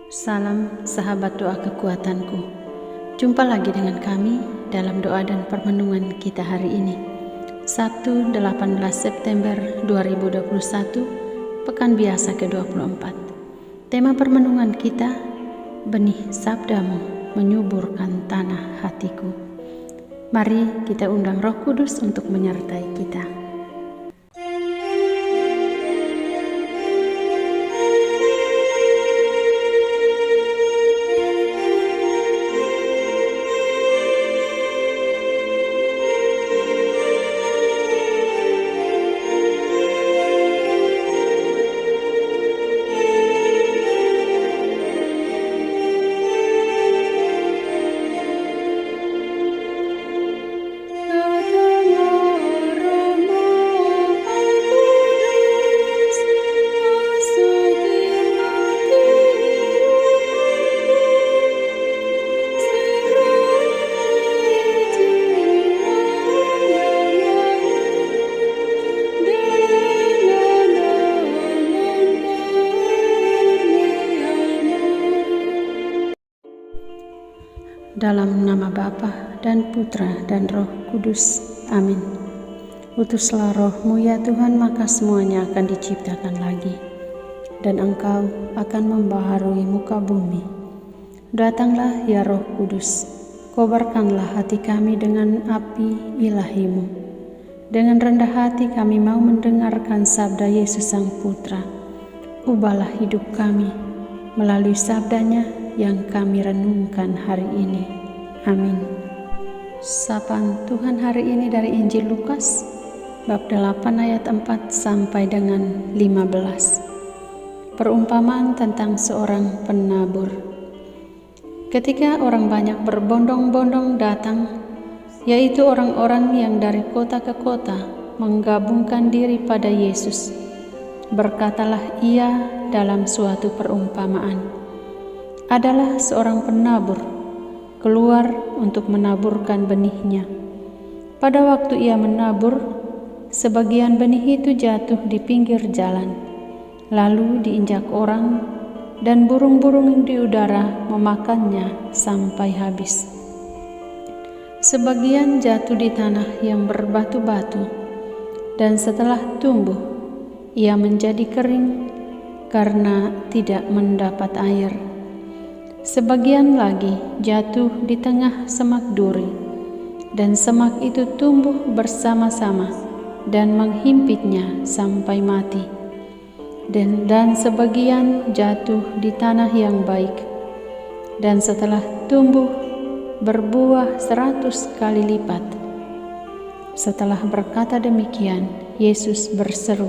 Salam sahabat doa kekuatanku. Jumpa lagi dengan kami dalam doa dan permenungan kita hari ini, Sabtu 18 September 2021, Pekan Biasa ke-24. Tema permenungan kita, benih sabdamu menyuburkan tanah hatiku. Mari kita undang Roh Kudus untuk menyertai kita. Dalam nama Bapa dan Putra dan Roh Kudus. Amin. Utuslah Roh-Mu ya Tuhan, maka semuanya akan diciptakan lagi, dan Engkau akan membaharui muka bumi. Datanglah ya Roh Kudus, kobarkanlah hati kami dengan api ilahi-Mu. Dengan rendah hati kami mau mendengarkan sabda Yesus Sang Putra. Ubahlah hidup kami melalui sabdanya yang kami renungkan hari ini. Amin. Sapaan Tuhan hari ini dari Injil Lukas bab 8 ayat 4 sampai dengan 15. Perumpamaan tentang seorang penabur. Ketika orang banyak berbondong-bondong datang, yaitu orang-orang yang dari kota ke kota menggabungkan diri pada Yesus, berkatalah ia dalam suatu perumpamaan. Adalah seorang penabur keluar untuk menaburkan benihnya. Pada waktu ia menabur, sebagian benih itu jatuh di pinggir jalan, lalu diinjak orang, dan burung-burung di udara memakannya sampai habis. Sebagian jatuh di tanah yang berbatu-batu, dan setelah tumbuh, ia menjadi kering karena tidak mendapat air. Sebagian lagi jatuh di tengah semak duri, dan semak itu tumbuh bersama-sama dan menghimpitnya sampai mati. Dan sebagian jatuh di tanah yang baik, dan setelah tumbuh berbuah 100 kali lipat. Setelah berkata demikian, Yesus berseru,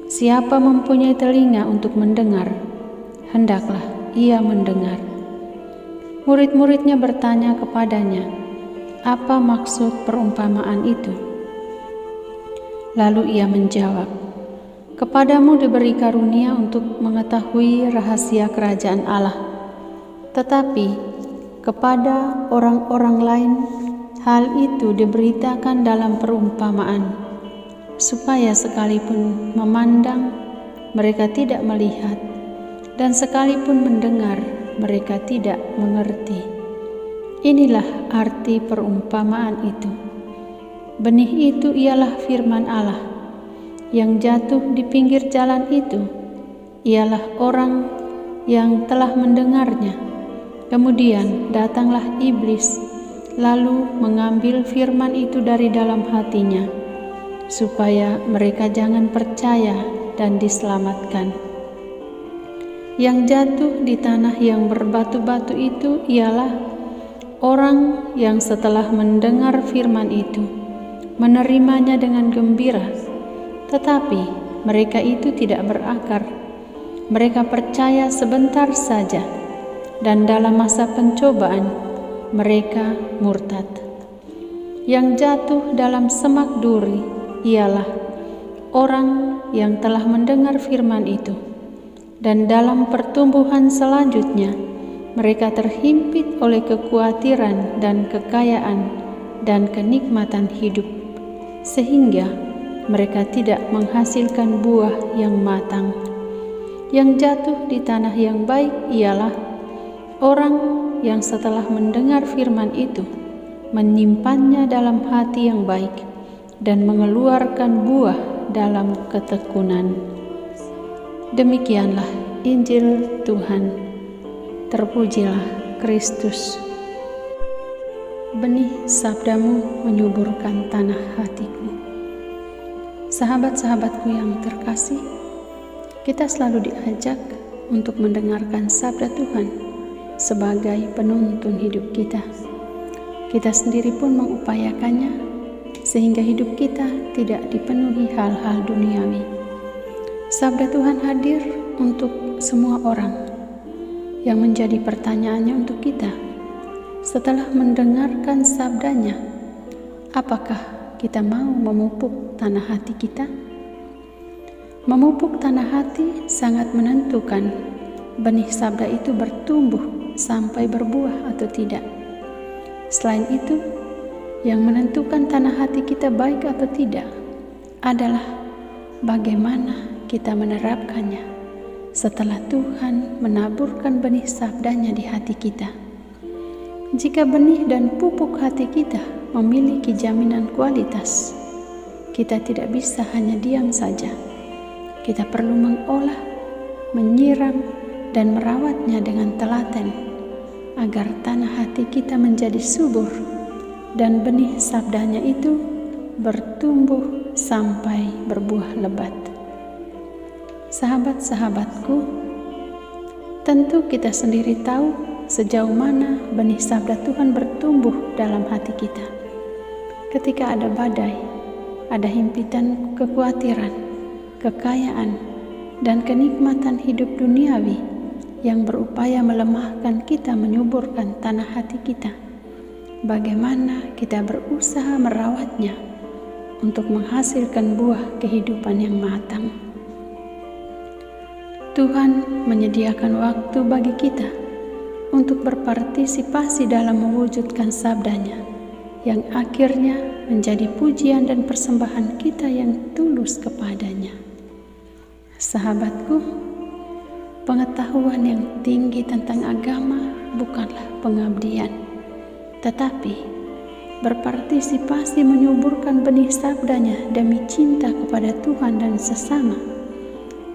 "Siapa mempunyai telinga untuk mendengar, hendaklah ia mendengar." Murid-muridnya bertanya kepadanya, "Apa maksud perumpamaan itu?" Lalu ia menjawab, "Kepadamu diberi karunia untuk mengetahui rahasia kerajaan Allah, tetapi kepada orang-orang lain hal itu diberitakan dalam perumpamaan, supaya sekalipun memandang mereka tidak melihat, dan sekalipun mendengar, mereka tidak mengerti." Inilah arti perumpamaan itu. Benih itu ialah firman Allah. Yang jatuh di pinggir jalan itu ialah orang yang telah mendengarnya. Kemudian datanglah iblis, lalu mengambil firman itu dari dalam hatinya, supaya mereka jangan percaya dan diselamatkan. Yang jatuh di tanah yang berbatu-batu itu ialah orang yang setelah mendengar firman itu, menerimanya dengan gembira, tetapi mereka itu tidak berakar. Mereka percaya sebentar saja, dan dalam masa pencobaan mereka murtad. Yang jatuh dalam semak duri ialah orang yang telah mendengar firman itu, dan dalam pertumbuhan selanjutnya mereka terhimpit oleh kekhawatiran dan kekayaan dan kenikmatan hidup, sehingga mereka tidak menghasilkan buah yang matang. Yang jatuh di tanah yang baik ialah orang yang setelah mendengar firman itu menyimpannya dalam hati yang baik dan mengeluarkan buah dalam ketekunan. Demikianlah Injil Tuhan. Terpujilah Kristus. Benih sabdamu menyuburkan tanah hatiku. Sahabat-sahabatku yang terkasih, kita selalu diajak untuk mendengarkan sabda Tuhan sebagai penuntun hidup kita. Kita sendiri pun mengupayakannya sehingga hidup kita tidak dipenuhi hal-hal duniawi. Sabda Tuhan hadir untuk semua orang. Yang menjadi pertanyaannya untuk kita, setelah mendengarkan sabdanya, apakah kita mau memupuk tanah hati kita? Memupuk tanah hati sangat menentukan benih sabda itu bertumbuh sampai berbuah atau tidak. Selain itu, yang menentukan tanah hati kita baik atau tidak adalah bagaimana kita menerapkannya setelah Tuhan menaburkan benih sabdanya di hati kita. Jika benih dan pupuk hati kita memiliki jaminan kualitas, kita tidak bisa hanya diam saja. Kita perlu mengolah, menyiram, dan merawatnya dengan telaten agar tanah hati kita menjadi subur dan benih sabdanya itu bertumbuh sampai berbuah lebat. Sahabat-sahabatku, tentu kita sendiri tahu sejauh mana benih sabda Tuhan bertumbuh dalam hati kita. Ketika ada badai, ada himpitan kekhawatiran, kekayaan, dan kenikmatan hidup duniawi yang berupaya melemahkan kita menyuburkan tanah hati kita. Bagaimana kita berusaha merawatnya untuk menghasilkan buah kehidupan yang matang. Tuhan menyediakan waktu bagi kita untuk berpartisipasi dalam mewujudkan sabdanya yang akhirnya menjadi pujian dan persembahan kita yang tulus kepadanya. Sahabatku, pengetahuan yang tinggi tentang agama bukanlah pengabdian, tetapi berpartisipasi menyuburkan benih sabdanya demi cinta kepada Tuhan dan sesama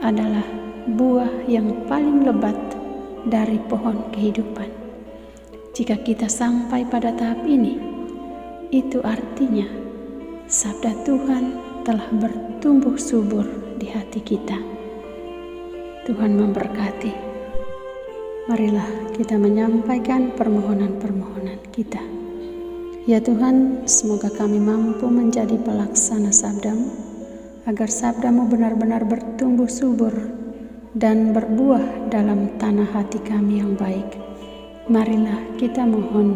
adalah buah yang paling lebat dari pohon kehidupan. Jika kita sampai pada tahap ini, itu artinya sabda Tuhan telah bertumbuh subur di hati kita. Tuhan memberkati. Marilah kita menyampaikan permohonan-permohonan kita. Ya Tuhan, semoga kami mampu menjadi pelaksana sabda-Mu, agar sabda-Mu benar-benar bertumbuh subur dan berbuah dalam tanah hati kami yang baik. Marilah kita mohon,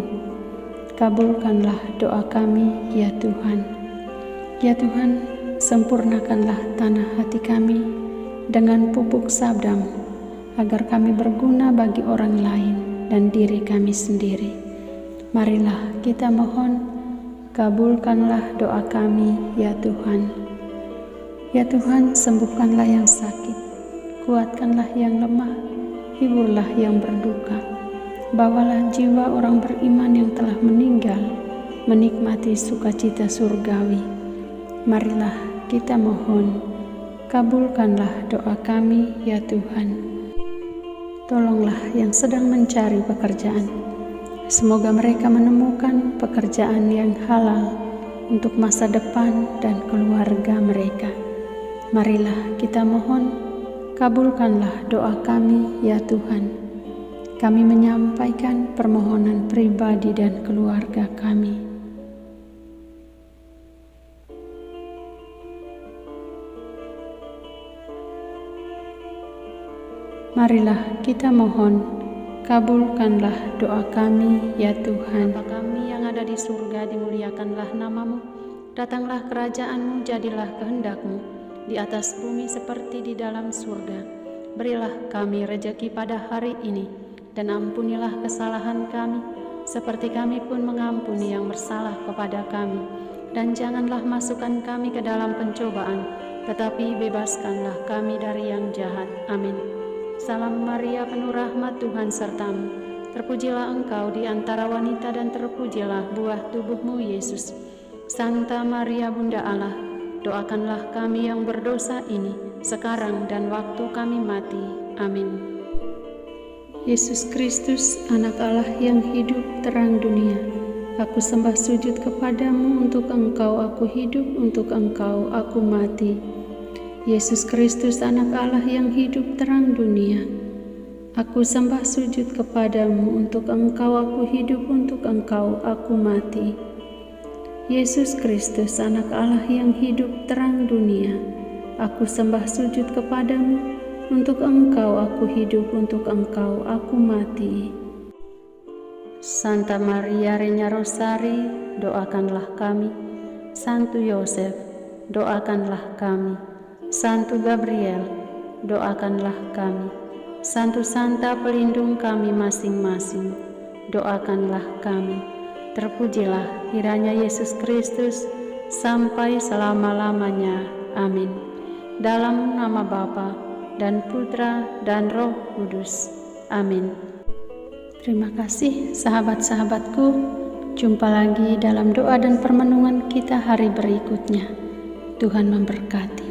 kabulkanlah doa kami ya Tuhan. Ya Tuhan, sempurnakanlah tanah hati kami dengan pupuk sabda-Mu, agar kami berguna bagi orang lain dan diri kami sendiri. Marilah kita mohon, kabulkanlah doa kami ya Tuhan. Ya Tuhan, sembuhkanlah yang sakit, kuatkanlah yang lemah, hiburlah yang berduka. Bawalah jiwa orang beriman yang telah meninggal menikmati sukacita surgawi. Marilah kita mohon, kabulkanlah doa kami ya Tuhan. Tolonglah yang sedang mencari pekerjaan. Semoga mereka menemukan pekerjaan yang halal untuk masa depan dan keluarga mereka. Marilah kita mohon, kabulkanlah doa kami ya Tuhan. Kami menyampaikan permohonan pribadi dan keluarga kami. Marilah kita mohon, kabulkanlah doa kami ya Tuhan. Bapa kami yang ada di surga, dimuliakanlah nama-Mu. Datanglah kerajaan-Mu, jadilah kehendak-Mu di atas bumi seperti di dalam surga. Berilah kami rejeki pada hari ini, dan ampunilah kesalahan kami, seperti kami pun mengampuni yang bersalah kepada kami. Dan janganlah masukkan kami ke dalam pencobaan, tetapi bebaskanlah kami dari yang jahat. Amin. Salam Maria, penuh rahmat, Tuhan sertamu. Terpujilah engkau di antara wanita dan terpujilah buah tubuhmu, Yesus. Santa Maria, Bunda Allah, doakanlah kami yang berdosa ini, sekarang dan waktu kami mati. Amin. Yesus Kristus, anak Allah yang hidup terang dunia, aku sembah sujud kepadamu, untuk engkau aku hidup, untuk engkau aku mati. Yesus Kristus, anak Allah yang hidup terang dunia, aku sembah sujud kepadamu, untuk engkau aku hidup, untuk engkau aku mati. Yesus Kristus, anak Allah yang hidup terang dunia, aku sembah sujud kepadamu, untuk engkau aku hidup, untuk engkau aku mati. Santa Maria Regna Rosari, doakanlah kami. Santo Yosef, doakanlah kami. Santo Gabriel, doakanlah kami. Santo Santa pelindung kami masing-masing, doakanlah kami. Terpujilah kiranya Yesus Kristus sampai selama-lamanya. Amin. Dalam nama Bapa dan Putra dan Roh Kudus. Amin. Terima kasih sahabat-sahabatku. Jumpa lagi dalam doa dan permenungan kita hari berikutnya. Tuhan memberkati.